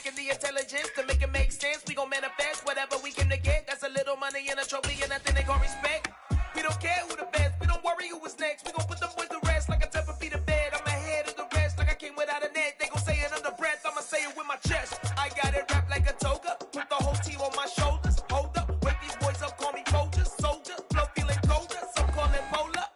lacking the intelligence to make it make sense. We gon' manifest whatever we came to get. That's a little money and a trophy and nothing they gon' respect. We don't care who the best, we don't worry who was next. We gon' put them boys to rest like a 10 feet of bed. I'm ahead of the rest like I came without a net. They gon' say it under breath, I'ma say it with my chest. I got it wrapped like a toga, put the whole team on my shoulders. Hold up, wake these boys up, call me Folger, soldier, flow feeling colder, some call it polar.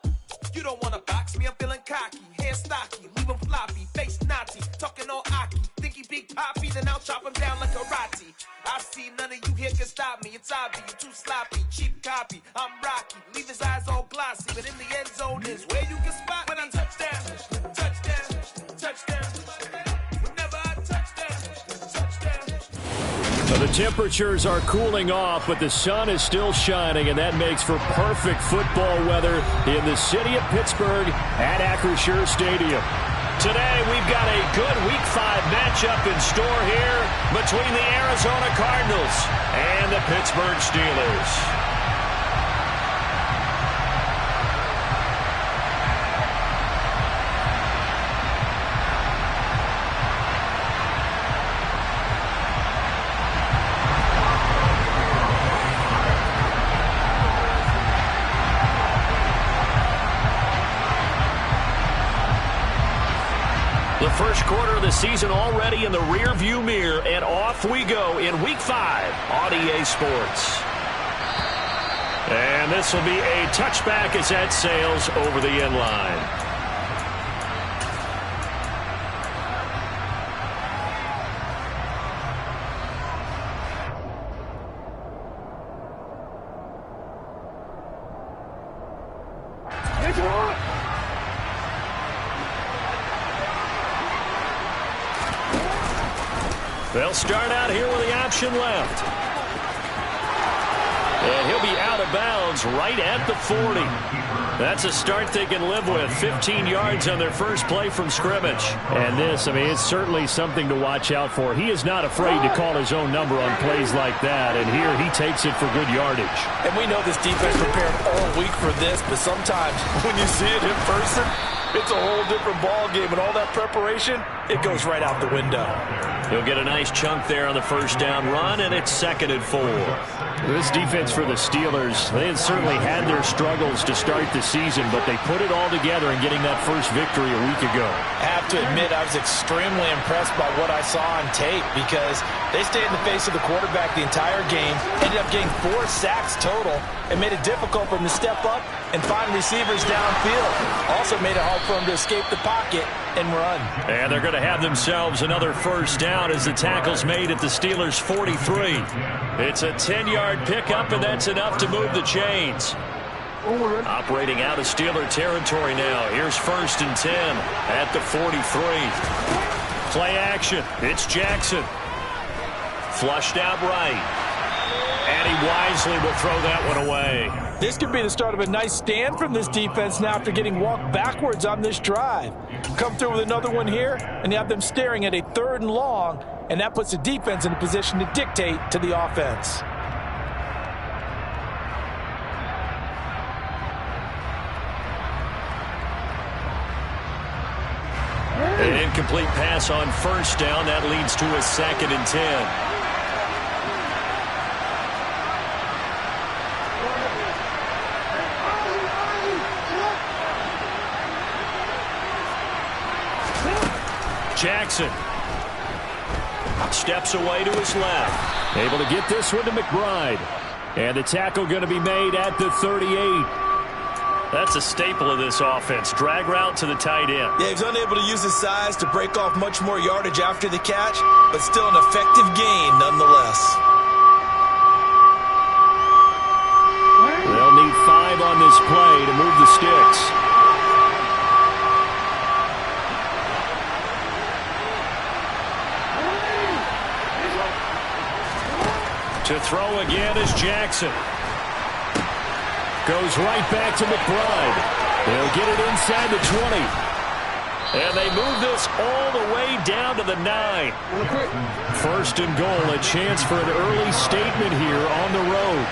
You don't wanna box me, I'm feeling cocky, hair stocky, leave him floppy, face naughty, talking all aki. Think he big poppy, then I'll chop him down like karate. I see none of you here can stop me, it's obvious, you too sloppy, cheap copy, I'm Rocky, leave his eyes all glossy, but in the end zone is where you can spot when I touchdown, touchdown, touchdown, whenever I touchdown, touchdown. So the temperatures are cooling off, but the sun is still shining, and that makes for perfect football weather in the city of Pittsburgh at Acrisure Stadium. Today, we've got a good Week 5 matchup in store here between the Arizona Cardinals and the Pittsburgh Steelers. The first quarter of the season already in the rear-view mirror, and off we go in Week 5 on EA Sports. And this will be a touchback as that sails over the end line. They'll start out here with the option left. And he'll be out of bounds right at the 40. That's a start they can live with. 15 yards on their first play from scrimmage. And this, I mean, it's certainly something to watch out for. He is not afraid to call his own number on plays like that. And here he takes it for good yardage. And we know this defense prepared all week for this, but sometimes when you see it in person, it's a whole different ball game. And all that preparation, it goes right out the window. He'll get a nice chunk there on the first down run, and it's 2nd and 4. This defense for the Steelers, they had certainly had their struggles to start the season, but they put it all together in getting that first victory a week ago. I have to admit, I was extremely impressed by what I saw on tape because they stayed in the face of the quarterback the entire game, ended up getting 4 sacks total, and made it difficult for him to step up and find receivers downfield. Also made it hard for him to escape the pocket and run. And they're going to have themselves another first down as the tackle's made at the Steelers' 43. It's a 10-yard pickup, and that's enough to move the chains. Operating out of Steeler territory now. Here's 1st and 10 at the 43. Play action. It's Jackson. Flushed out right. And he wisely will throw that one away. This could be the start of a nice stand from this defense now after getting walked backwards on this drive. Come through with another one here, and you have them staring at a 3rd and long, and that puts the defense in a position to dictate to the offense. An incomplete pass on first down. That leads to a 2nd and 10. Jackson steps away to his left. Able to get this one to McBride. And the tackle going to be made at the 38. That's a staple of this offense. Drag route to the tight end. Yeah, he's unable to use his size to break off much more yardage after the catch, but still an effective gain nonetheless. They'll need 5 on this play to move the sticks. To throw again is Jackson. Goes right back to McBride. They'll get it inside the 20. And they move this all the way down to the 9. 1st and goal, a chance for an early statement here on the road.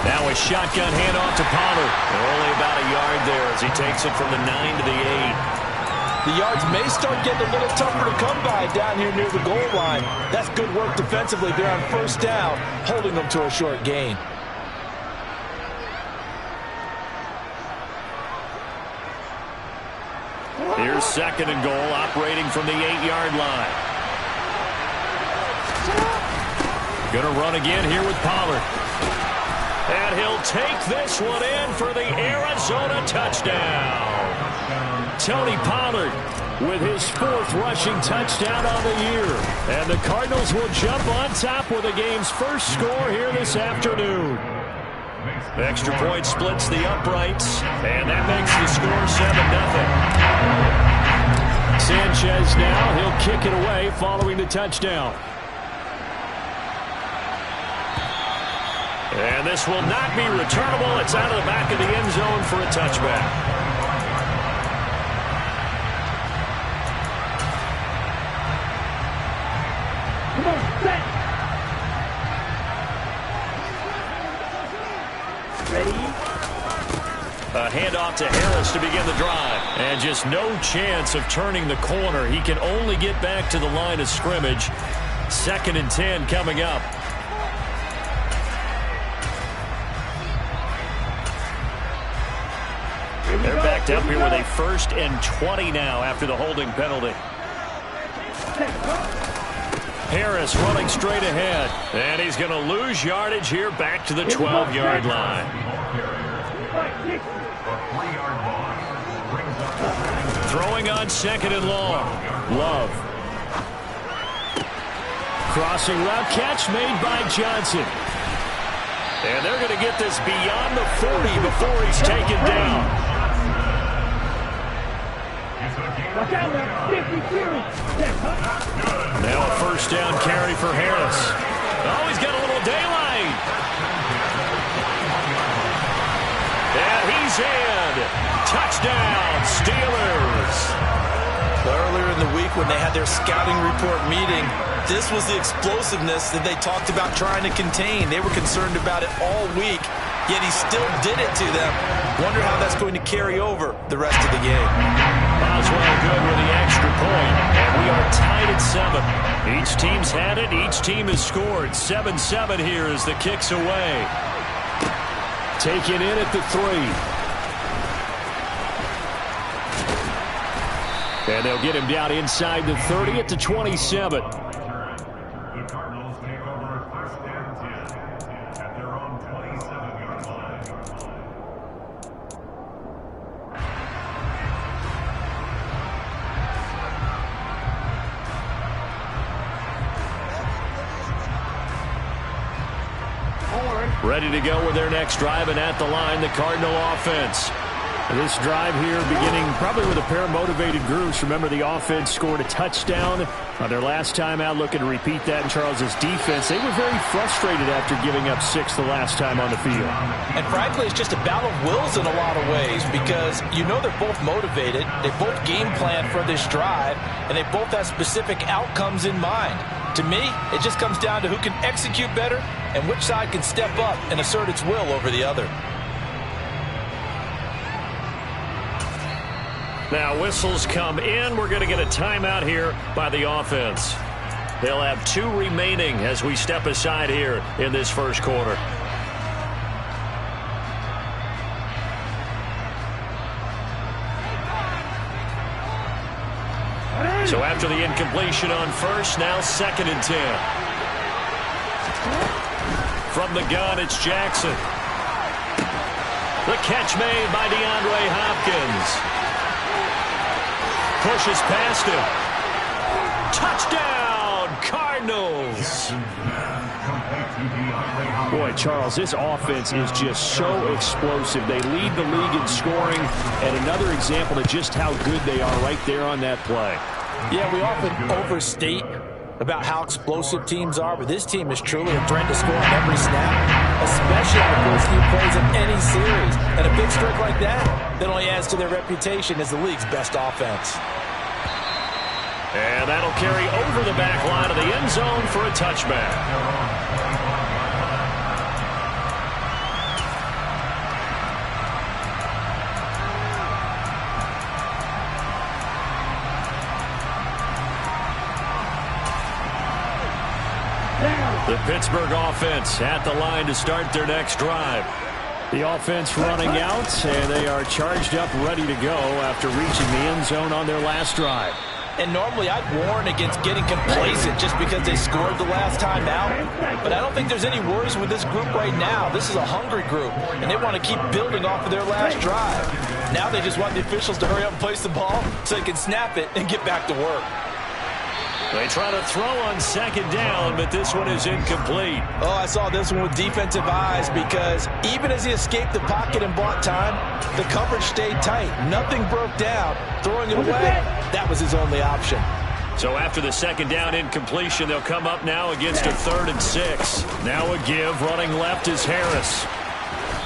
Now a shotgun handoff to Pollard. They're only as he takes it from the 9 to the 8. The yards may start getting a little tougher to come by down here near the goal line. That's good work defensively there on first down, holding them to a short gain. Here's 2nd and goal, operating from the 8-yard line. Gonna run again here with Pollard. And he'll take this one in for the Arizona touchdown. Tony Pollard with his 4th rushing touchdown on the year. And the Cardinals will jump on top with the game's first score here this afternoon. Extra point splits the uprights, and that makes the score 7-0. Sanchez now, he'll kick it away following the touchdown. And this will not be returnable. It's out of the back of the end zone for a touchback. A handoff to Harris to begin the drive. And just no chance of turning the corner. He can only get back to the line of scrimmage. 2nd and 10 coming up. They're backed up here with a 1st and 20 now after the holding penalty. Harris running straight ahead. And he's going to lose yardage here back to the 12-yard line. Throwing on 2nd and long. Love. Crossing route catch made by Johnson. And they're going to get this beyond the 40 before he's taken down. Now a 1st down carry for Harris. Oh, he's got a little daylight. And he's in. Touchdown, Steelers. Earlier in the week when they had their scouting report meeting, this was the explosiveness that they talked about trying to contain. They were concerned about it all week, yet he still did it to them. Wonder how that's going to carry over the rest of the game. Boswell good with the extra point, and we are tied at 7. Each team's had it. Each team has scored. 7-7 here as the kick's away. Taken in at the 3. And they'll get him down inside the 30 at the 27. The Cardinals take over 1st and 10 at their own 27-yard line. Ready to go with their next drive, and at the line, the Cardinal offense. This drive here beginning probably with a pair of motivated groups. Remember, the offense scored a touchdown on their last time out, looking to repeat that in Charles's defense. They were very frustrated after giving up 6 the last time on the field. And frankly, it's just a battle of wills in a lot of ways because you know they're both motivated. They both game plan for this drive, and they both have specific outcomes in mind. To me, it just comes down to who can execute better and which side can step up and assert its will over the other. Now whistles come in. We're going to get a timeout here by the offense. They'll have 2 remaining as we step aside here in this first quarter. So after the incompletion on first, now 2nd and 10. From the gun, it's Jackson. The catch made by DeAndre Hopkins. Pushes past him. Touchdown, Cardinals. Boy, Charles, this offense is just so explosive. They lead the league in scoring, and another example of just how good they are right there on that play. Yeah, we often overstate about how explosive teams are, but this team is truly a threat to score on every snap, especially on the first few plays of any series. And a big streak like that only adds to their reputation as the league's best offense. And that'll carry over the back line of the end zone for a touchback. The Pittsburgh offense at the line to start their next drive. The offense running out, and they are charged up, ready to go after reaching the end zone on their last drive. And normally I'd warn against getting complacent just because they scored the last time out. But I don't think there's any worries with this group right now. This is a hungry group, and they want to keep building off of their last drive. Now they just want the officials to hurry up and place the ball so they can snap it and get back to work. They try to throw on second down, but this one is incomplete. Oh, I saw this one with defensive eyes because even as he escaped the pocket and bought time, the coverage stayed tight. Nothing broke down. Throwing it away, that was his only option. So after the second down incompletion, they'll come up now against a 3rd and 6. Now a give. Running left is Harris.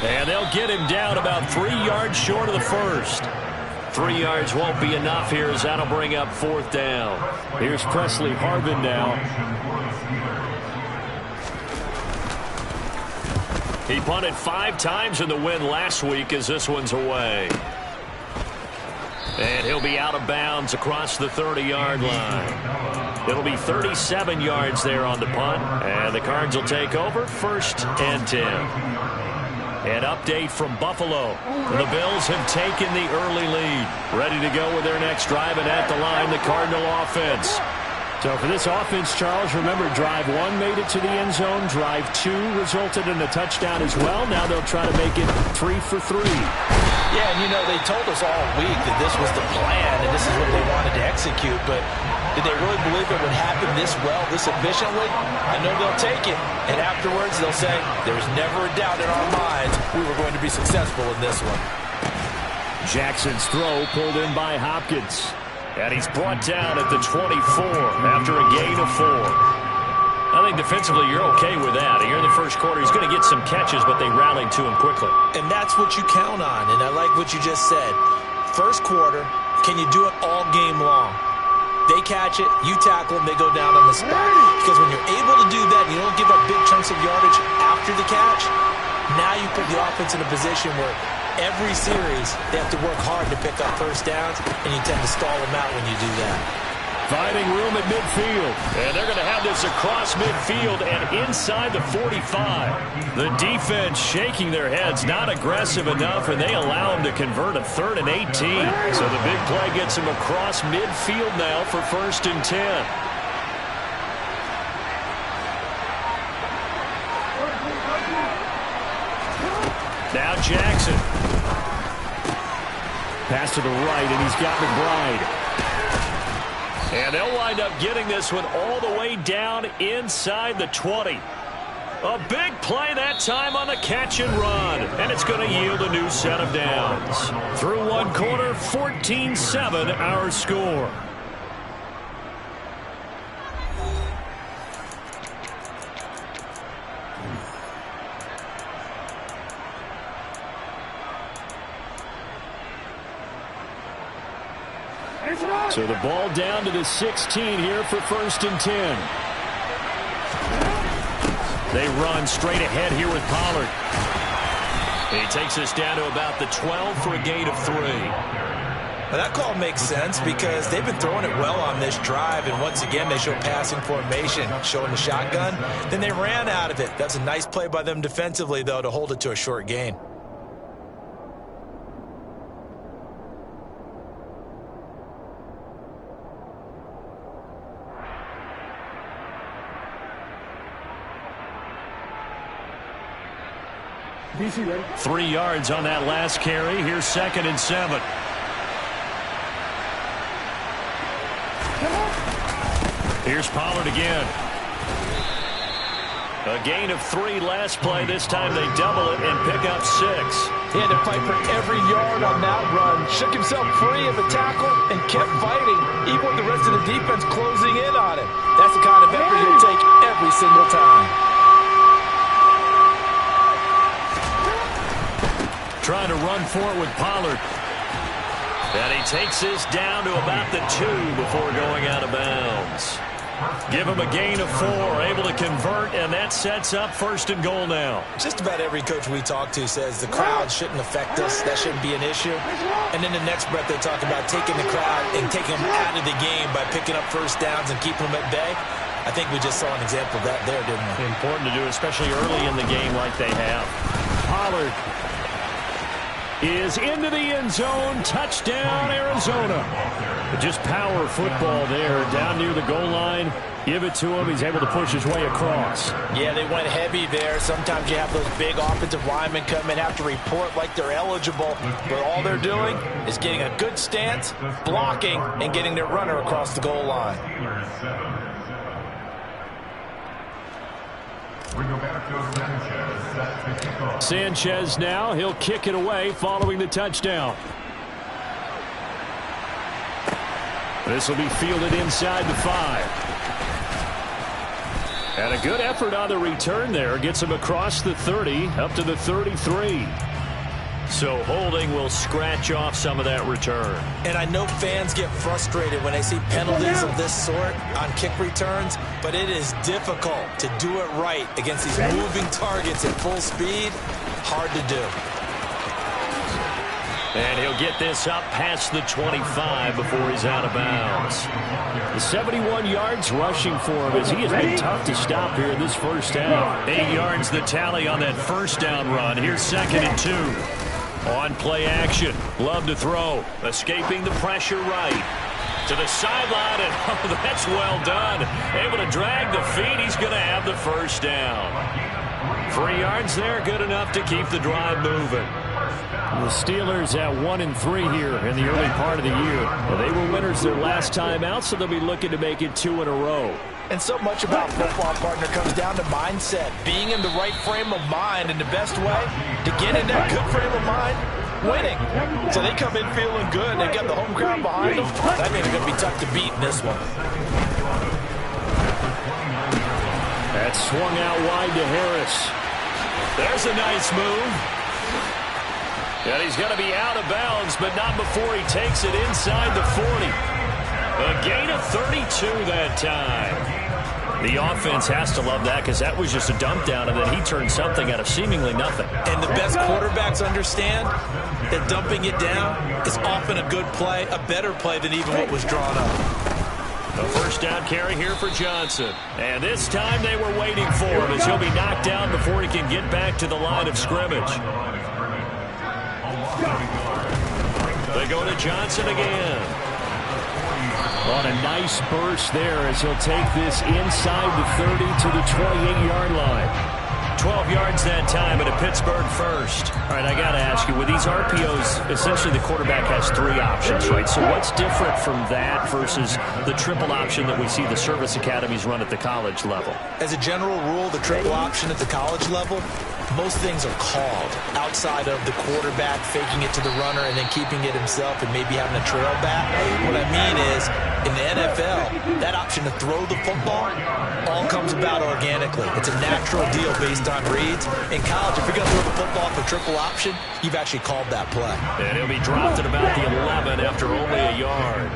And they'll get him down about 3 yards short of the first. 3 yards won't be enough here as that'll bring up 4th down. Here's Presley Harvin now. He punted 5 times in the win last week as this one's away. And he'll be out of bounds across the 30-yard line. It'll be 37 yards there on the punt. And the Cards will take over 1st and 10. An update from Buffalo. The Bills have taken the early lead. Ready to go with their next drive, and at the line, the Cardinal offense. So for this offense, Charles, remember, drive 1 made it to the end zone. Drive 2 resulted in a touchdown as well. Now they'll try to make it 3 for 3. Yeah, and you know, they told us all week that this was the plan and this is what they wanted to execute, but did they really believe it would happen this well, this efficiently? I know they'll take it, and afterwards they'll say, there's never a doubt in our minds we were going to be successful in this one. Jackson's throw pulled in by Hopkins. And he's brought down at the 24 after a gain of 4. I think defensively you're okay with that. Here in the first quarter, he's going to get some catches, but they rallied to him quickly. And that's what you count on, and I like what you just said. First quarter, can you do it all game long? They catch it, you tackle them, they go down on the spot. Because when you're able to do that and you don't give up big chunks of yardage after the catch, now you put the offense in a position where every series they have to work hard to pick up first downs, and you tend to stall them out when you do that. Finding room at midfield. And they're going to have this across midfield and inside the 45. The defense shaking their heads, not aggressive enough, and they allow them to convert a 3rd and 18. So the big play gets them across midfield now for 1st and 10. Now Jackson. Pass to the right, and he's got McBride. And they'll wind up getting this one all the way down inside the 20. A big play that time on the catch and run. And it's going to yield a new set of downs. Through 1 quarter, 14-7 our score. So the ball down to the 16 here for 1st and 10. They run straight ahead here with Pollard. He takes us down to about the 12 for a gain of 3. Now that call makes sense because they've been throwing it well on this drive, and once again they show passing formation, showing the shotgun. Then they ran out of it. That's a nice play by them defensively, though, to hold it to a short gain. DC ready? 3 yards on that last carry. Here's 2nd and 7. Here's Pollard again. A gain of 3 last play. This time they double it and pick up 6. He had to fight for every yard on that run. Shook himself free of the tackle and kept fighting, even with the rest of the defense closing in on him. That's the kind of effort he'll take every single time. Trying to run for it with Pollard. And he takes this down to about the 2 before going out of bounds. Give him a gain of 4, able to convert, and that sets up 1st and goal now. Just about every coach we talk to says the crowd shouldn't affect us. That shouldn't be an issue. And in the next breath, they talk about taking the crowd and taking them out of the game by picking up first downs and keeping them at bay. I think we just saw an example of that there, didn't we? Important to do, especially early in the game like they have. Pollard is into the end zone. Touchdown, Arizona. Just power football there down near the goal line. Give it to him. He's able to push his way across. Yeah, they went heavy there. Sometimes you have those big offensive linemen come in, have to report like they're eligible, but all they're doing is getting a good stance, blocking, and getting their runner across the goal line. We go back to Sanchez set to kick off. Sanchez now. He'll kick it away following the touchdown. This will be fielded inside the 5. And a good effort on the return there. Gets him across the 30, up to the 33. So holding will scratch off some of that return. And I know fans get frustrated when they see penalties of this sort on kick returns, but it is difficult to do it right against these moving targets at full speed. Hard to do. And he'll get this up past the 25 before he's out of bounds. The 71 yards rushing for him as he has been tough to stop here in this first down. 8 yards the tally on that first down run. Here's 2nd and 2. On play action. Love to throw. Escaping the pressure right. To the sideline, and oh, that's well done. Able to drag the feet. He's going to have the first down. 3 yards there, good enough to keep the drive moving. The Steelers at 1-3 here in the early part of the year. They were winners their last time out, so they'll be looking to make it 2 in a row. And so much about football, partner, comes down to mindset. Being in the right frame of mind, and the best way to get in that good frame of mind, winning. So they come in feeling good. They got the home crowd behind them. That means they're going to be tough to beat in this one. That swung out wide to Harris. There's a nice move. And he's going to be out of bounds, but not before he takes it inside the 40. A gain of 32 that time. The offense has to love that because that was just a dump down, and then he turned something out of seemingly nothing. And the best quarterbacks understand that dumping it down is often a good play, a better play than even what was drawn up. A first down carry here for Johnson. And this time they were waiting for him as he'll be knocked down before he can get back to the line of scrimmage. They go to Johnson again. On a nice burst there as he'll take this inside the 30 to the 28-yard line. 12 yards that time and a Pittsburgh first. All right, I got to ask you, with these RPOs, essentially the quarterback has 3 options, right? So what's different from that versus the triple option that we see the service academies run at the college level? As a general rule, the triple option at the college level, most things are called outside of the quarterback faking it to the runner and then keeping it himself and maybe having a trail back. What I mean is, in the NFL, that option to throw the football all comes about organically. It's a natural deal based on reads. In college, if you're going to throw the football for triple option, you've actually called that play. And he'll be dropped at about the 11 after only a yard.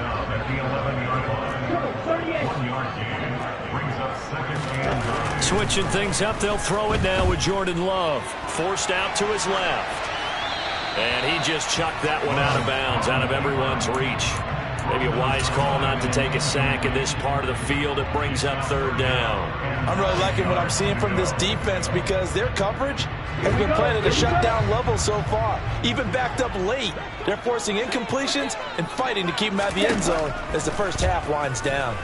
Switching things up, they'll throw it now with Jordan Love. Forced out to his left. And he just chucked that one out of bounds, out of everyone's reach. Maybe a wise call not to take a sack in this part of the field. It brings up third down. I'm really liking what I'm seeing from this defense because their coverage has been playing at a shutdown level so far. Even backed up late, they're forcing incompletions and fighting to keep them out of the end zone as the first half winds down.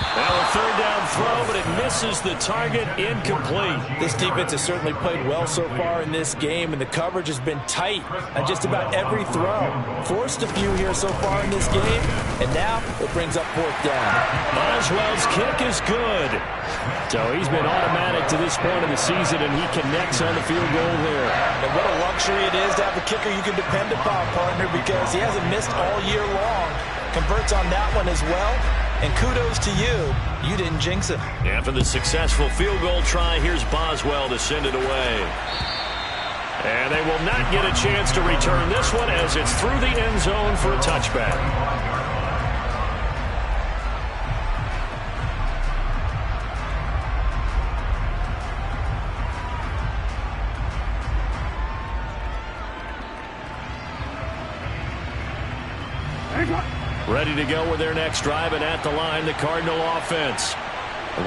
Now a third down throw, but it misses the target, incomplete. This defense has certainly played well so far in this game, and the coverage has been tight on just about every throw. Forced a few here so far in this game, and now it brings up fourth down. Boswell's kick is good. So he's been automatic to this point of the season, and he connects on the field goal there. And what a luxury it is to have a kicker you can depend upon, partner, because he hasn't missed all year long. Converts on that one as well. And kudos to you. You didn't jinx it. After the successful field goal try, here's Boswell to send it away. And they will not get a chance to return this one as it's through the end zone for a touchback. Ready to go with their next drive, and at the line, the Cardinal offense.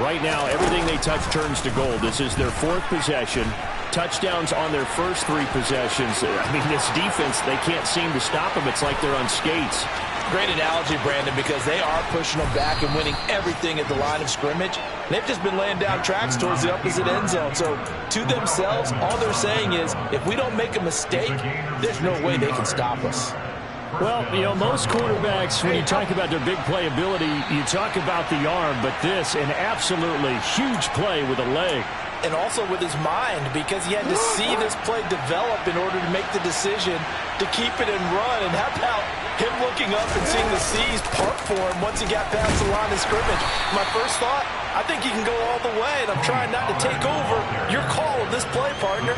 Right now, everything they touch turns to gold. This is their 4th possession. Touchdowns on their first 3 possessions. I mean, this defense, they can't seem to stop them. It's like they're on skates. Great analogy, Brandon, because they are pushing them back and winning everything at the line of scrimmage. They've just been laying down tracks towards the opposite end zone. So to themselves, all they're saying is, if we don't make a mistake, there's no way they can stop us. Well, you know, most quarterbacks, when you talk about their big playability, you talk about the arm, but this, an absolutely huge play with a leg. And also with his mind, because he had to see this play develop in order to make the decision to keep it and run. And how about him looking up and seeing the seas part for him once he got past the line of scrimmage? My first thought, I think he can go all the way, and I'm trying not to take over your call of this play, partner.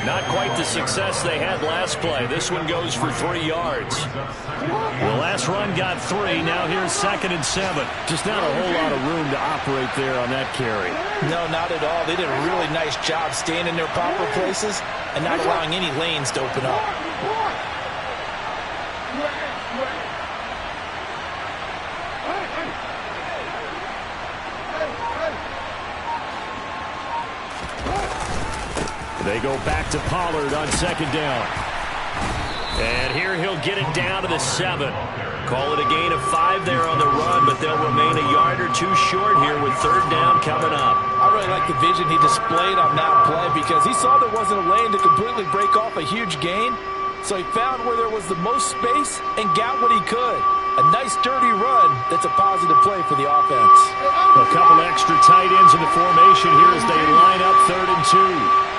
Not quite the success they had last play. This one goes for 3 yards. The last run got 3. Now here's 2nd and 7. Just not a whole lot of room to operate there on that carry. No, not at all. They did a really nice job staying in their proper places and not allowing any lanes to open up. They go back to Pollard on 2nd down. And here he'll get it down to the 7. Call it a gain of 5 there on the run, but they'll remain a yard or 2 short here with 3rd down coming up. I really like the vision he displayed on that play because he saw there wasn't a lane to completely break off a huge gain. So he found where there was the most space and got what he could. A nice dirty run that's a positive play for the offense. A couple extra tight ends in the formation here as they line up 3rd and 2.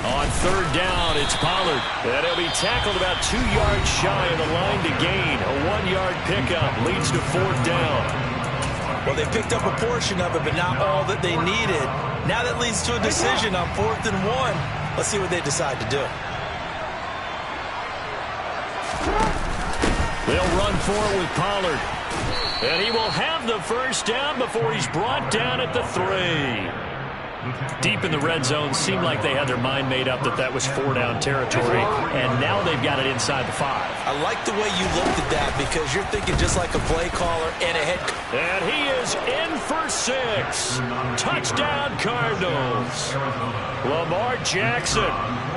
On 3rd down, it's Pollard. And he'll be tackled about 2 yards shy of the line to gain. A 1-yard pickup leads to 4th down. Well, they picked up a portion of it, but not all that they needed. Now that leads to a decision on 4th and 1. Let's see what they decide to do. They'll run for it with Pollard. And he will have the 1st down before he's brought down at the 3. Deep in the red zone, seemed like they had their mind made up that that was 4-down territory, and now they've got it inside the 5. I like the way you looked at that because you're thinking just like a play caller and a head coach. And he is in for 6. Touchdown, Cardinals. Lamar Jackson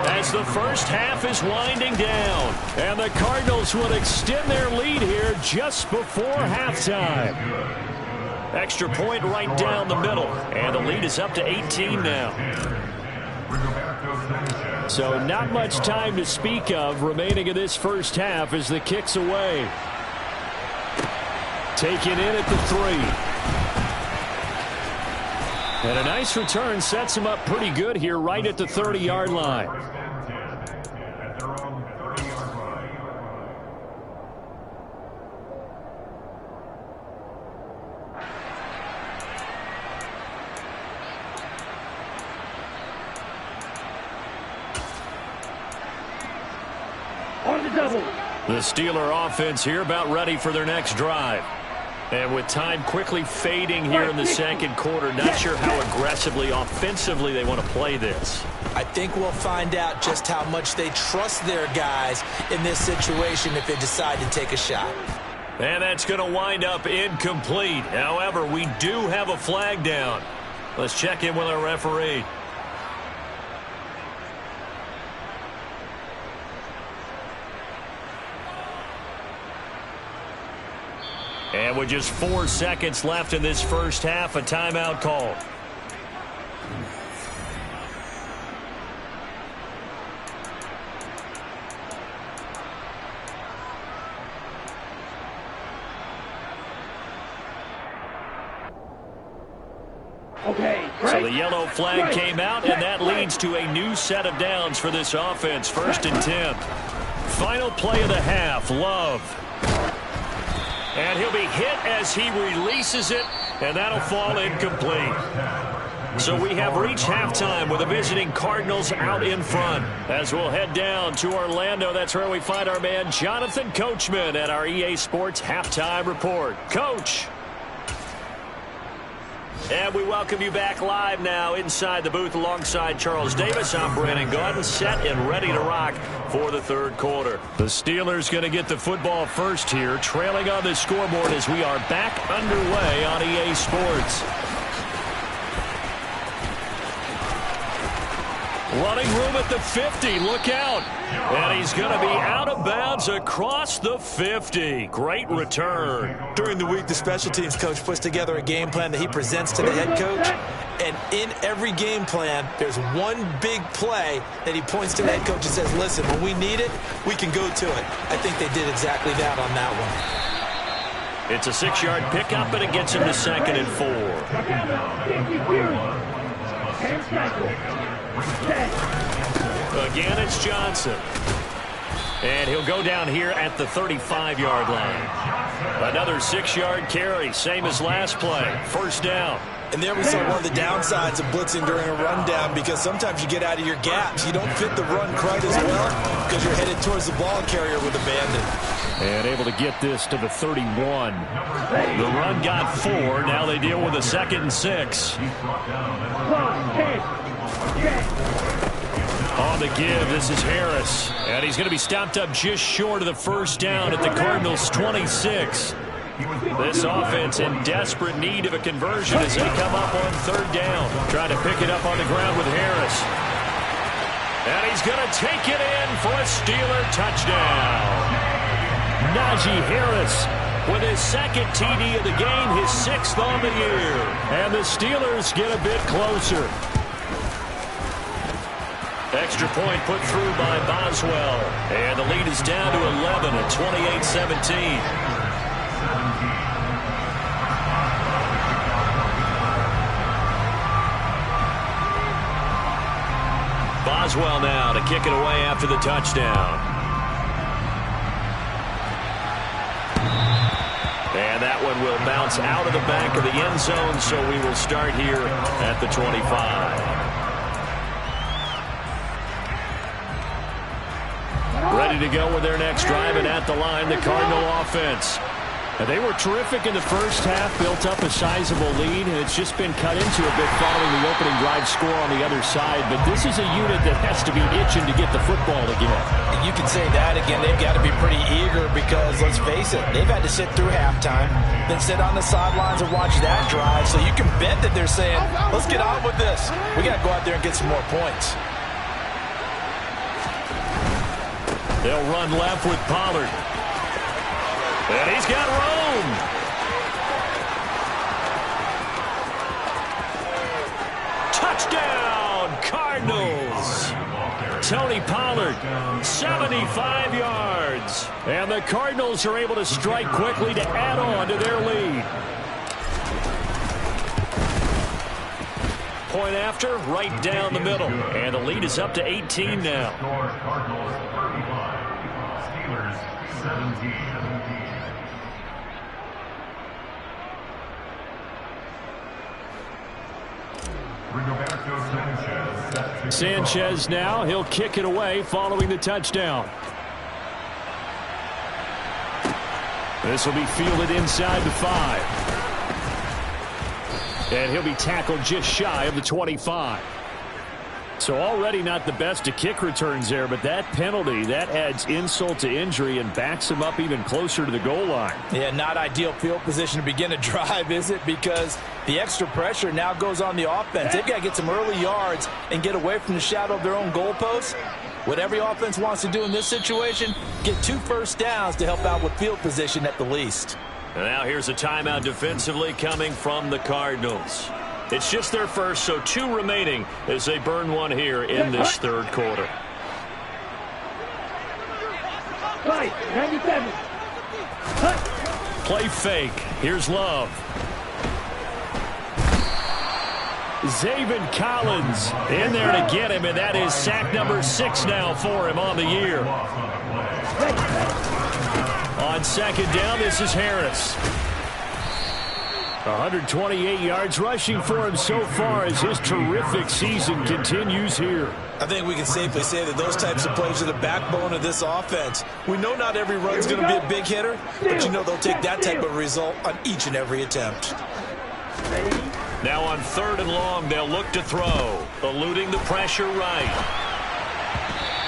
as the first half is winding down, and the Cardinals will extend their lead here just before halftime. Extra point right down the middle, and the lead is up to 18 now. So not much time to speak of remaining in this first half as the kick's away. Taken in at the 3. And a nice return sets him up pretty good here right at the 30-yard line. The Steeler offense here about ready for their next drive. And with time quickly fading here in the 2nd quarter, not sure how aggressively, offensively they want to play this. I think we'll find out just how much they trust their guys in this situation if they decide to take a shot. And that's going to wind up incomplete. However, we do have a flag down. Let's check in with our referee. And with just 4 seconds left in this first half, a timeout call. So the yellow flag came out, and that leads to a new set of downs for this offense. 1st and 10. Final play of the half, Love. And he'll be hit as he releases it, and that'll fall incomplete. So we have reached halftime with the visiting Cardinals out in front. As we'll head down to Orlando, that's where we find our man Jonathan Coachman at our EA Sports Halftime Report. Coach. And we welcome you back live now inside the booth alongside Charles Davis. I'm Brandon Gaudin, set and ready to rock for the third quarter. The Steelers going to get the football first here, trailing on the scoreboard as we are back underway on EA Sports. Running room at the 50. Look out. And he's going to be out of bounds across the 50. Great return. During the week, the special teams coach puts together a game plan that he presents to the head coach. And in every game plan, there's one big play that he points to the head coach and says, listen, when we need it, we can go to it. I think they did exactly that on that one. It's a 6-yard pickup, and it gets him to 2nd and 4. Again, it's Johnson. And he'll go down here at the 35-yard line. Another 6-yard carry, same as last play. First down. And there we saw one of the downsides of blitzing during a rundown, because sometimes you get out of your gaps. You don't fit the run quite as well because you're headed towards the ball carrier with abandon. And able to get this to the 31. The run got 4. Now they deal with a 2nd and 6. On the give, this is Harris. And he's going to be stopped up just short of the first down at the Cardinals' 26. This offense in desperate need of a conversion as they come up on 3rd down. Trying to pick it up on the ground with Harris. And he's going to take it in for a Steeler touchdown. Najee Harris with his 2nd TD of the game, his 6th on the year. And the Steelers get a bit closer. Extra point put through by Boswell. And the lead is down to 11 at 28-17. Boswell now to kick it away after the touchdown. And that one will bounce out of the back of the end zone, so we will start here at the 25. Ready to go with their next drive, and at the line, the Cardinal offense. And they were terrific in the first half, built up a sizable lead, and it's just been cut into a bit following the opening drive score on the other side. But this is a unit that has to be itching to get the football again. And you can say that again. They've got to be pretty eager because, let's face it, they've had to sit through halftime, then sit on the sidelines and watch that drive. So you can bet that they're saying, let's get on with this. We got to go out there and get some more points. They'll run left with Pollard. And he's got room. Touchdown, Cardinals. Tony Pollard, 75 yards. And the Cardinals are able to strike quickly to add on to their lead. Point after, right down the middle. And the lead is up to 18 now. Cardinals 35, Steelers 17. Sanchez now, he'll kick it away following the touchdown. This will be fielded inside the 5. And he'll be tackled just shy of the 25. So already not the best of kick returns there, but that penalty, that adds insult to injury and backs him up even closer to the goal line. Yeah, not ideal field position to begin a drive, is it? Because the extra pressure now goes on the offense. They've got to get some early yards and get away from the shadow of their own goalposts. What every offense wants to do in this situation, get 2 first downs to help out with field position at the least. And now here's a timeout defensively coming from the Cardinals. It's just their first, so 2 remaining as they burn one here in this third quarter. Play fake. Here's Love. Zavin Collins in there to get him, and that is sack number 6 now for him on the year. On second down, this is Harris. 128 yards rushing for him so far as his terrific season continues here. I think we can safely say that those types of plays are the backbone of this offense. We know not every run's going to be a big hitter, but you know they'll take that type of result on each and every attempt. Now on 3rd and long, they'll look to throw. Eluding the pressure right.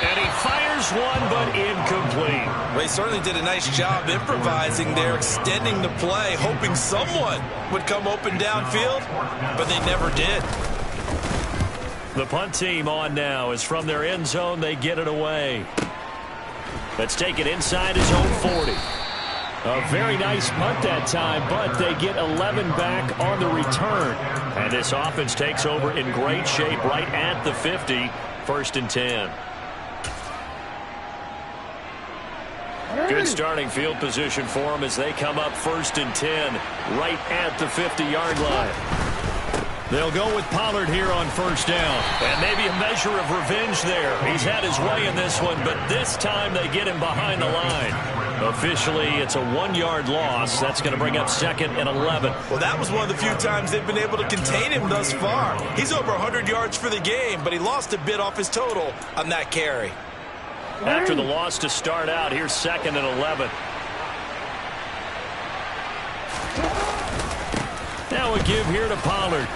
And he fires one, but incomplete. Well, he certainly did a nice job improvising there, extending the play, hoping someone would come open downfield, but they never did. The punt team on now is from their end zone. They get it away. Let's take it inside his own 40. A very nice punt that time, but they get 11 back on the return. And this offense takes over in great shape right at the 50, 1st and 10. Good starting field position for them as they come up 1st and 10 right at the 50-yard line. They'll go with Pollard here on 1st down. And maybe a measure of revenge there. He's had his way in this one, but this time they get him behind the line. Officially, it's a 1-yard loss. That's going to bring up 2nd and 11. Well, that was one of the few times they've been able to contain him thus far. He's over 100 yards for the game, but he lost a bit off his total on that carry. After the loss to start out, here's 2nd and 11. Now a give here to Pollard.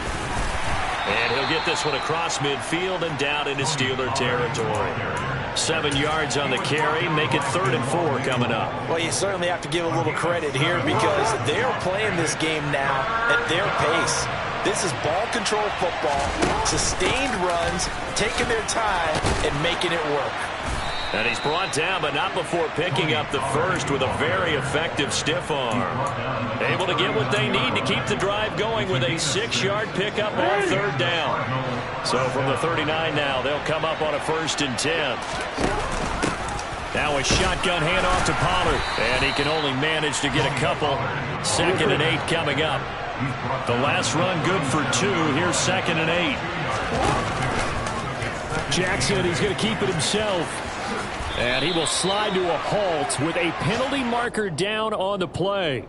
And he'll get this one across midfield and down into Steeler territory. 7 yards on the carry. Make it 3rd and 4 coming up. Well, you certainly have to give a little credit here because they're playing this game now at their pace. This is ball control football, sustained runs, taking their time and making it work. And he's brought down, but not before picking up the first with a very effective stiff arm. Able to get what they need to keep the drive going with a 6-yard pickup on 3rd down. So from the 39 now, they'll come up on a 1st and 10. Now a shotgun handoff to Pollard, and he can only manage to get a couple. 2nd and 8 coming up. The last run good for 2. Here's 2nd and 8. Jackson, he's going to keep it himself. And he will slide to a halt with a penalty marker down on the play.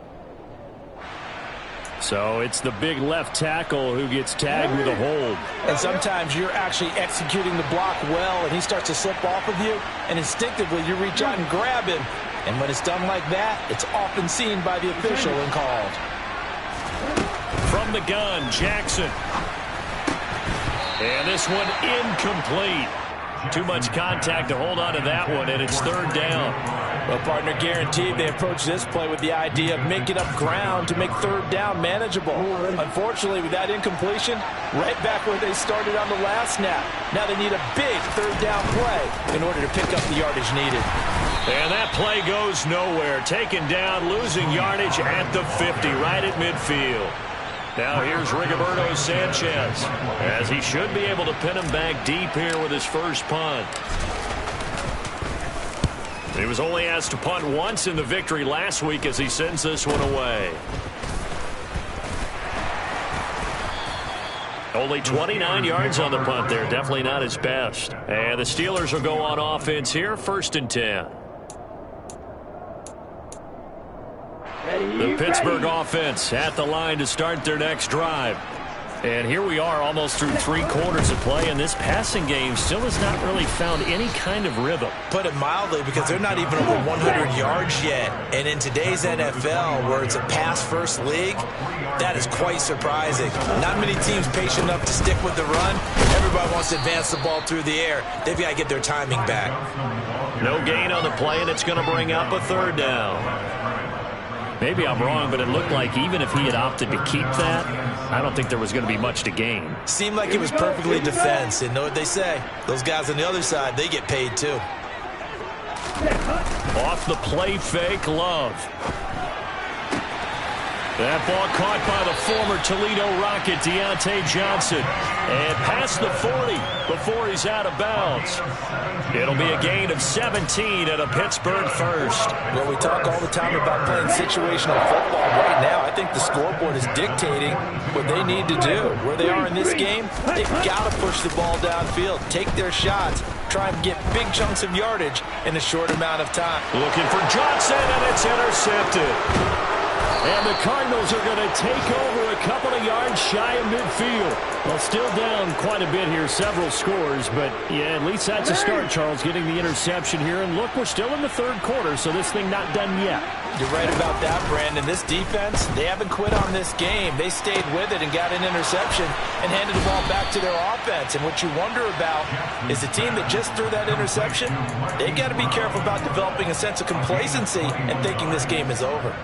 So it's the big left tackle who gets tagged with a hold. And sometimes you're actually executing the block well, and he starts to slip off of you, and instinctively you reach out and grab him. And when it's done like that, it's often seen by the official and called. From the gun, Jackson. And this one incomplete. Too much contact to hold on to that one, and it's 3rd down. Well, partner, guaranteed they approach this play with the idea of making up ground to make 3rd down manageable. Unfortunately, with that incompletion, right back where they started on the last snap. Now they need a big 3rd down play in order to pick up the yardage needed. And that play goes nowhere. Taken down, losing yardage at the 50, right at midfield. Now here's Rigoberto Sanchez, as he should be able to pin him back deep here with his first punt. He was only asked to punt once in the victory last week as he sends this one away. Only 29 yards on the punt there. Definitely not his best. And the Steelers will go on offense here, 1st and 10. The Pittsburgh offense at the line to start their next drive. And here we are almost through 3 quarters of play, and this passing game still has not really found any kind of rhythm. Put it mildly, because they're not even over 100 yards yet. And in today's NFL, where it's a pass-first league, that is quite surprising. Not many teams patient enough to stick with the run. Everybody wants to advance the ball through the air. They've got to get their timing back. No gain on the play, and it's going to bring up a 3rd down. Maybe I'm wrong, but it looked like even if he had opted to keep that, I don't think there was going to be much to gain. Seemed like it was perfectly defense. And know what they say? Those guys on the other side, they get paid too. Off the play fake, Love. That ball caught by the former Toledo Rocket, Deontay Johnson. And past the 40 before he's out of bounds. It'll be a gain of 17 at a Pittsburgh first. Well, we talk all the time about playing situational football. Right now, I think the scoreboard is dictating what they need to do. Where they are in this game, they've got to push the ball downfield, take their shots, try and get big chunks of yardage in a short amount of time. Looking for Johnson, and it's intercepted. And the Cardinals are going to take over a couple of yards shy of midfield. Well, still down quite a bit here, several scores, but yeah, at least that's a start, Charles, getting the interception here. And look, we're still in the third quarter, so this thing not done yet. You're right about that, Brandon. This defense, they haven't quit on this game. They stayed with it and got an interception and handed the ball back to their offense. And what you wonder about is the team that just threw that interception, they've got to be careful about developing a sense of complacency and thinking this game is over.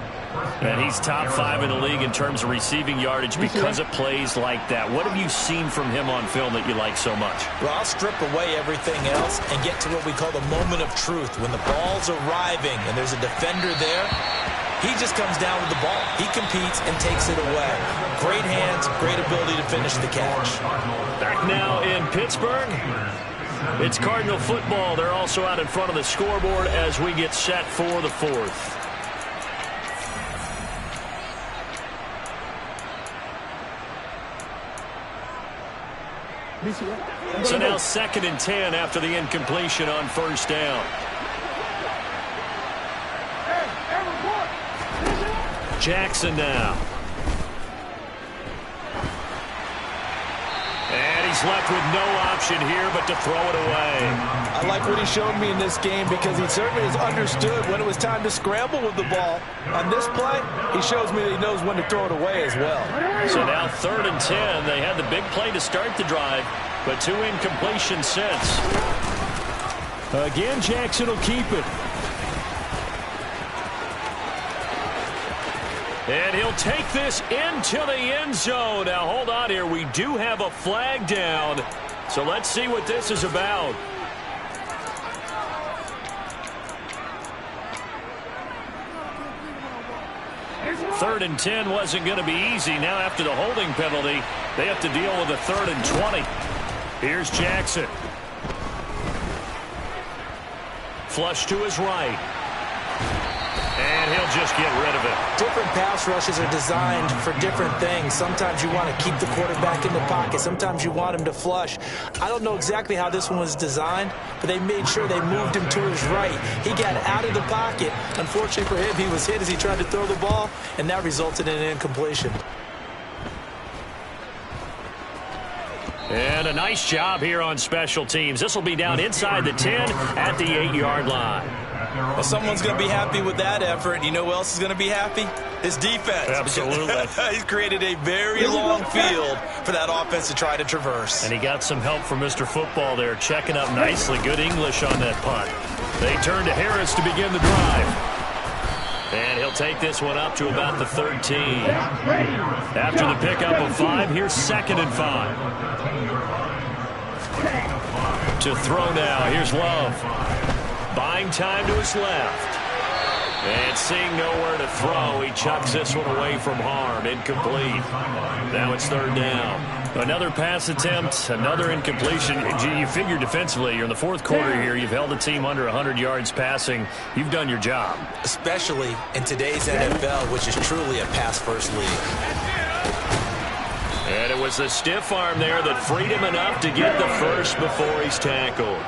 And he's top 5 in the league in terms of receiving yardage because of plays like that. What have you seen from him on film that you like so much? Well, I'll strip away everything else and get to what we call the moment of truth. When the ball's arriving and there's a defender there, he just comes down with the ball. He competes and takes it away. Great hands, great ability to finish the catch. Back now in Pittsburgh. It's Cardinal football. They're also out in front of the scoreboard as we get set for the fourth. So now 2nd and 10 after the incompletion on first down. Jackson now. And he's left with no option here but to throw it away. I like what he showed me in this game because he certainly has understood when it was time to scramble with the ball. On this play, he shows me that he knows when to throw it away as well. So now 3rd and 10. They had the big play to start the drive, but 2 incompletions since. Again, Jackson will keep it. And he'll take this into the end zone. Now, hold on here. We do have a flag down. So let's see what this is about. Third and 10 wasn't going to be easy. Now, after the holding penalty, they have to deal with a 3rd and 20. Here's Jackson. Flush to his right. And he'll just get rid of it. Different pass rushes are designed for different things. Sometimes you want to keep the quarterback in the pocket. Sometimes you want him to flush. I don't know exactly how this one was designed, but they made sure they moved him to his right. He got out of the pocket. Unfortunately for him, he was hit as he tried to throw the ball, and that resulted in an incompletion. And a nice job here on special teams. This will be down inside the 10 at the 8-yard line. Well, someone's going to be happy with that effort. You know who else is going to be happy? His defense. Absolutely. He's created a very long field for that offense to try to traverse. And he got some help from Mr. Football there, checking up nicely. Good English on that punt. They turn to Harris to begin the drive. And he'll take this one up to about the 13. After the pickup of 5, here's 2nd and 5. To throw now, here's Love. Buying time to his left. And seeing nowhere to throw, he chucks this one away from harm. Incomplete. Now it's 3rd down. Another pass attempt, another incompletion. You figure defensively, you're in the 4th quarter here. You've held the team under 100 yards passing. You've done your job. Especially in today's NFL, which is truly a pass-first league. And it was the stiff arm there that freed him enough to get the first before he's tackled.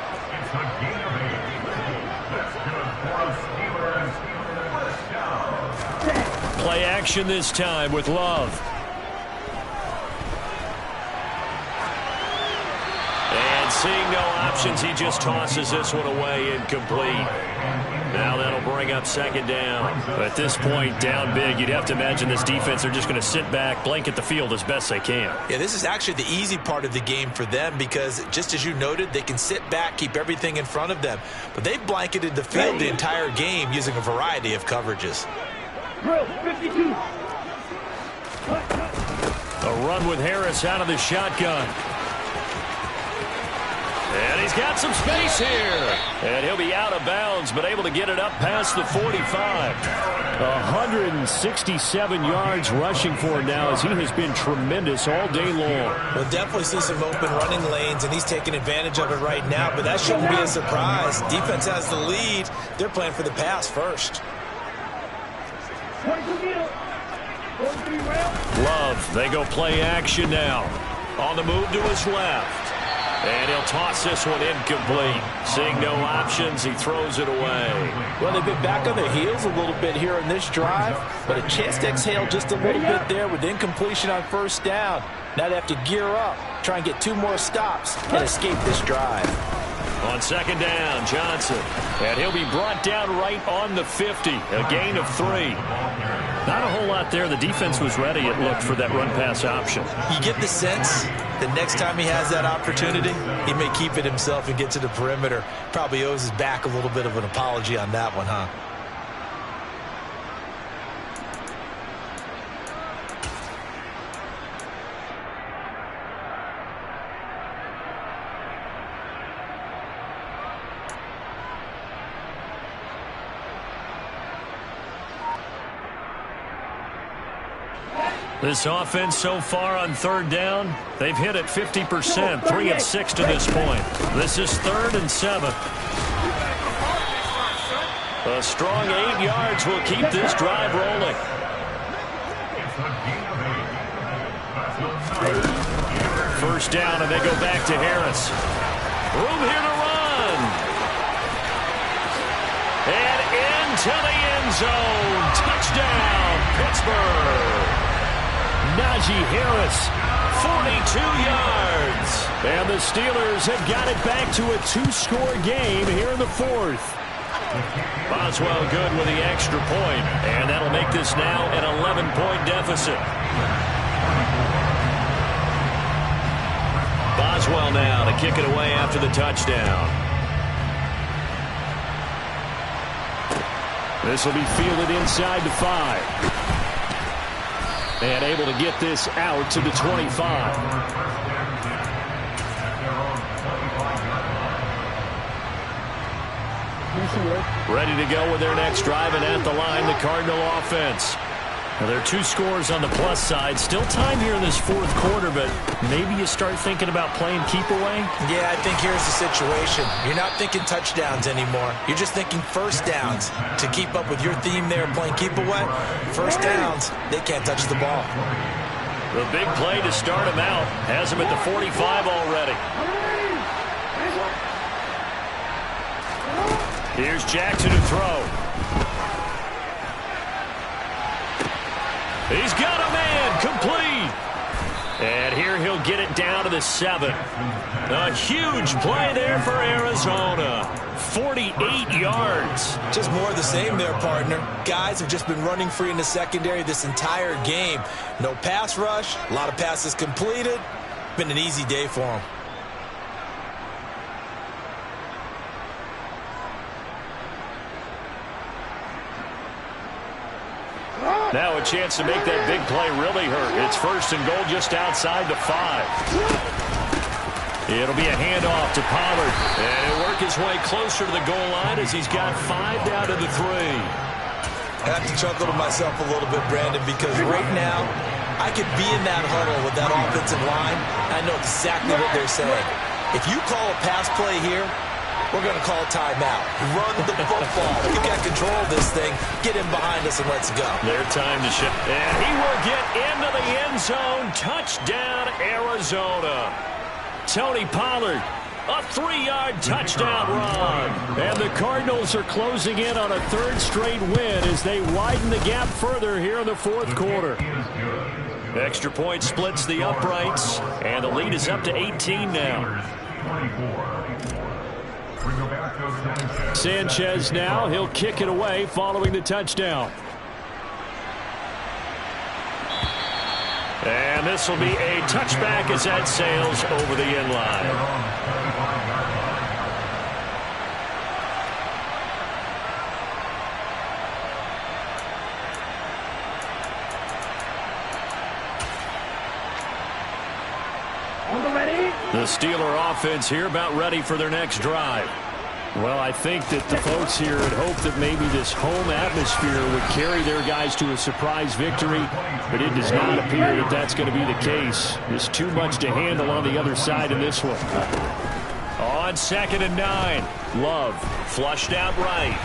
Play action this time with Love. And seeing no options, he just tosses this one away, incomplete. Now that'll bring up 2nd down. At this point, down big, you'd have to imagine this defense, they're just going to sit back, blanket the field as best they can. Yeah, this is actually the easy part of the game for them because, just as you noted, they can sit back, keep everything in front of them. But they've blanketed the field the entire game using a variety of coverages. A run with Harris out of the shotgun. And he's got some space here. And he'll be out of bounds, but able to get it up past the 45. 167 yards rushing for him now as he has been tremendous all day long. We'll definitely see some open running lanes, and he's taking advantage of it right now, but that shouldn't be a surprise. Defense has the lead. They're playing for the pass first. Love, they go play action now. On the move to his left. And he'll toss this one incomplete. Seeing no options, he throws it away. Well, they've been back on their heels a little bit here in this drive, but a chance to exhale just a little bit there with incompletion on first down. Now they have to gear up, try and get 2 more stops, and escape this drive. On second down, Johnson. And he'll be brought down right on the 50. A gain of 3. Not a whole lot there. The defense was ready, it looked, for that run-pass option. You get the sense that next time he has that opportunity, he may keep it himself and get to the perimeter. Probably owes his back a little bit of an apology on that one, huh? This offense so far on third down, they've hit it 50%, 3 of 6 to this point. This is 3rd and 7. A strong 8 yards will keep this drive rolling. First down, and they go back to Harris. Room here to run. And into the end zone. Touchdown, Pittsburgh. Najee Harris, 42 yards. And the Steelers have got it back to a 2-score game here in the 4th. Boswell good with the extra point, and that'll make this now an 11-point deficit. Boswell now to kick it away after the touchdown. This will be fielded inside the 5. And able to get this out to the 25. Ready to go with their next drive, and at the line, the Cardinal offense. Well, there are 2 scores on the plus side. Still time here in this 4th quarter, but maybe you start thinking about playing keep away? Yeah, I think here's the situation. You're not thinking touchdowns anymore. You're just thinking first downs. To keep up with your theme there, playing keep away, first downs, they can't touch the ball. The big play to start him out has him at the 45 already. Here's Jackson to throw. He's got a man, complete. And here he'll get it down to the 7. A huge play there for Arizona. 48 yards. Just more of the same there, partner. Guys have just been running free in the secondary this entire game. No pass rush, a lot of passes completed. Been an easy day for them. Now a chance to make that big play really hurt. It's 1st and goal just outside the 5. It'll be a handoff to Pollard. And he'll work his way closer to the goal line as he's got 5 down to the 3. I have to chuckle to myself a little bit, Brandon, because right now I could be in that huddle with that offensive line. I know exactly what they're saying. If you call a pass play here, we're going to call timeout. Run the football. You got control of this thing. Get in behind us and let's go. Their time to shift. And he will get into the end zone. Touchdown, Arizona. Tony Pollard, a 3-yard touchdown run. And the Cardinals are closing in on a 3rd straight win as they widen the gap further here in the 4th quarter. Extra point splits the uprights, and the lead is up to 18 now. Sanchez now, he'll kick it away following the touchdown. And this will be a touchback as that sails over the end line. The Steeler offense here about ready for their next drive. Well, I think that the folks here had hoped that maybe this home atmosphere would carry their guys to a surprise victory, but it does not appear that that's going to be the case. There's too much to handle on the other side in this one. On 2nd and 9, Love flushed out right.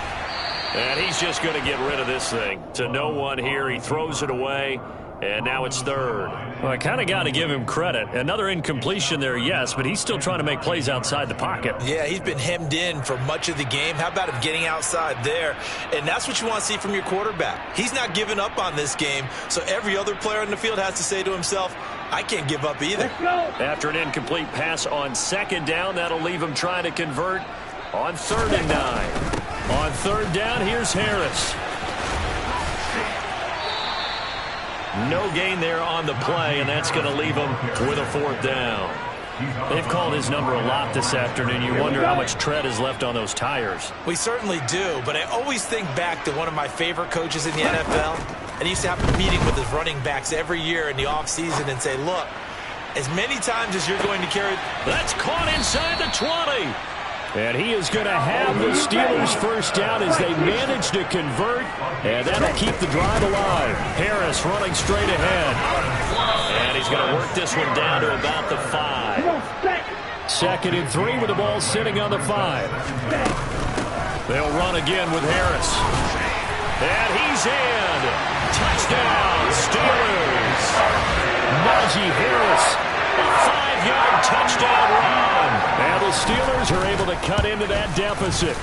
And he's just going to get rid of this thing. To no one here, he throws it away. And now it's third. Well, I kind of got to give him credit. Another incompletion there, yes, but he's still trying to make plays outside the pocket. Yeah, he's been hemmed in for much of the game. How about him getting outside there? And that's what you want to see from your quarterback. He's not giving up on this game, so every other player in the field has to say to himself, I can't give up either. After an incomplete pass on second down, that'll leave him trying to convert on 3rd and 9. On 3rd down, here's Harris. No gain there on the play, and that's going to leave him with a 4th down. They've called his number a lot this afternoon. You wonder how much tread is left on those tires. We certainly do, but I always think back to one of my favorite coaches in the NFL. And he used to have a meeting with his running backs every year in the offseason and say, look, as many times as you're going to carry. That's caught inside the 20. And he is going to have the Steelers' first down as they manage to convert. And that'll keep the drive alive. Harris running straight ahead. And he's going to work this one down to about the 5. 2nd and 3 with the ball sitting on the 5. They'll run again with Harris. And he's in. Touchdown, Steelers. Najee Harris, a 5-yard touchdown run. And the Steelers are able to cut into that deficit.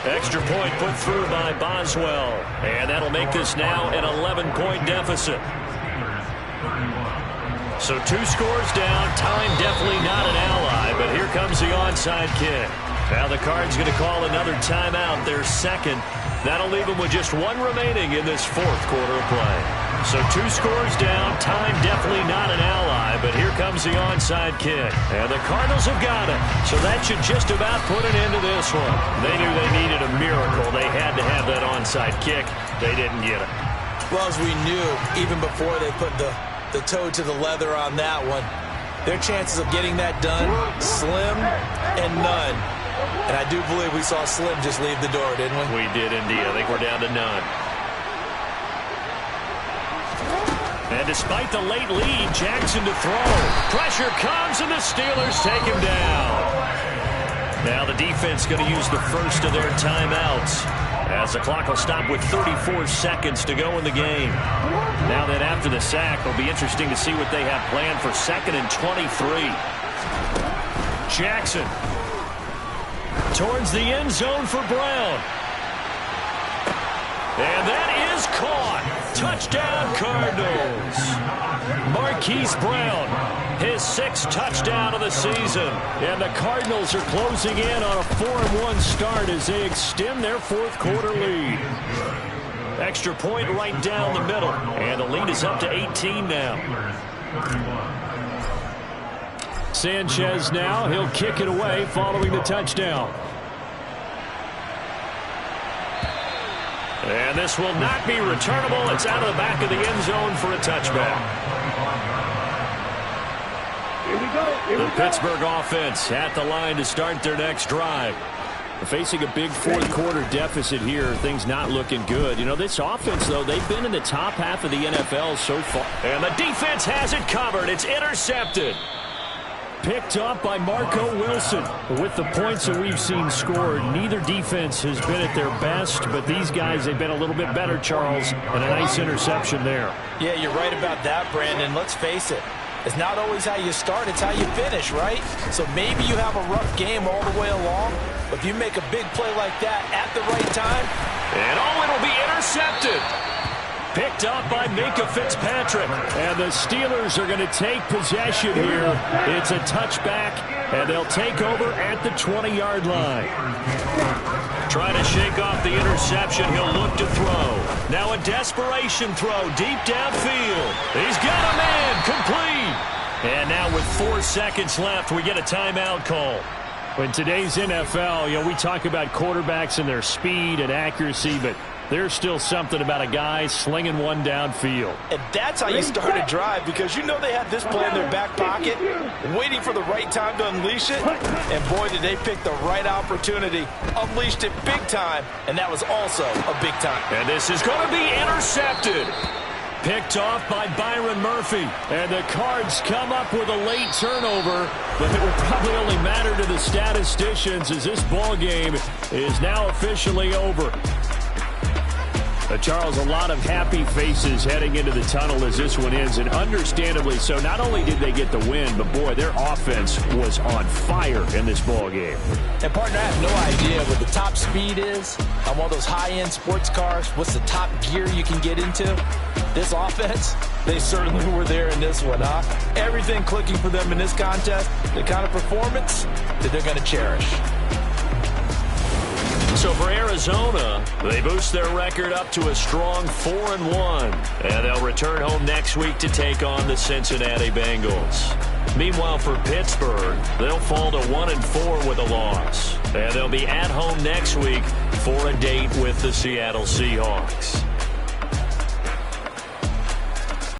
Extra point put through by Boswell. And that'll make this now an 11-point deficit. So 2 scores down. Time definitely not an ally, but here comes the onside kick. Now the Cards going to call another timeout, their 2nd. That'll leave them with just 1 remaining in this 4th quarter of play. So 2 scores down. Time definitely not an ally, but here comes the onside kick. And the Cardinals have got it. So that should just about put an end to this one. They knew they needed a miracle. They had to have that onside kick. They didn't get it. Well, as we knew, even before they put the toe to the leather on that one, their chances of getting that done, slim and none. And I do believe we saw Slim just leave the door, didn't we? We did indeed. I think we're down to none. And despite the late lead, Jackson to throw. Pressure comes, and the Steelers take him down. Now the defense going to use the first of their timeouts, as the clock will stop with 34 seconds to go in the game. Now then, after the sack, it'll be interesting to see what they have planned for 2nd and 23. Jackson towards the end zone for Brown. And that is caught. Touchdown, Cardinals. Marquise Brown, his 6th touchdown of the season. And the Cardinals are closing in on a 4-1 start as they extend their 4th quarter lead. Extra point right down the middle. And the lead is up to 18 now. Sanchez now, he'll kick it away following the touchdown. And this will not be returnable. It's out of the back of the end zone for a touchback. The Pittsburgh offense at the line to start their next drive. Facing a big 4th quarter deficit here, things not looking good. You know, this offense, though, they've been in the top half of the NFL so far. And the defense has it covered. It's intercepted. Picked up by Marco Wilson. With the points that we've seen scored, neither defense has been at their best, but these guys, they've been a little bit better, Charles, and a nice interception there. Yeah, you're right about that, Brandon. Let's face it. It's not always how you start, it's how you finish, right? So maybe you have a rough game all the way along, but if you make a big play like that at the right time, and it'll be intercepted. Picked up by Minka Fitzpatrick. And the Steelers are going to take possession here. It's a touchback, and they'll take over at the 20-yard line. Trying to shake off the interception. He'll look to throw. Now a desperation throw deep downfield. He's got a man complete. And now with 4 seconds left, we get a timeout call. In today's NFL, you know, we talk about quarterbacks and their speed and accuracy, but there's still something about a guy slinging one downfield. And that's how you start a drive, because you know they had this play in their back pocket, waiting for the right time to unleash it. And boy, did they pick the right opportunity. Unleashed it big time, and that was also a big time. And this is going to be intercepted. Picked off by Byron Murphy. And the Cards come up with a late turnover, but it will probably only matter to the statisticians as this ball game is now officially over. Charles, a lot of happy faces heading into the tunnel as this one ends, and understandably so. Not only did they get the win, but, boy, their offense was on fire in this ball game. And, partner, I have no idea what the top speed is on one of those high-end sports cars. What's the top gear you can get into? This offense, they certainly were there in this one, huh? Everything clicking for them in this contest, the kind of performance that they're going to cherish. So for Arizona, they boost their record up to a strong 4-1. And they'll return home next week to take on the Cincinnati Bengals. Meanwhile, for Pittsburgh, they'll fall to 1-4 with a loss. And they'll be at home next week for a date with the Seattle Seahawks.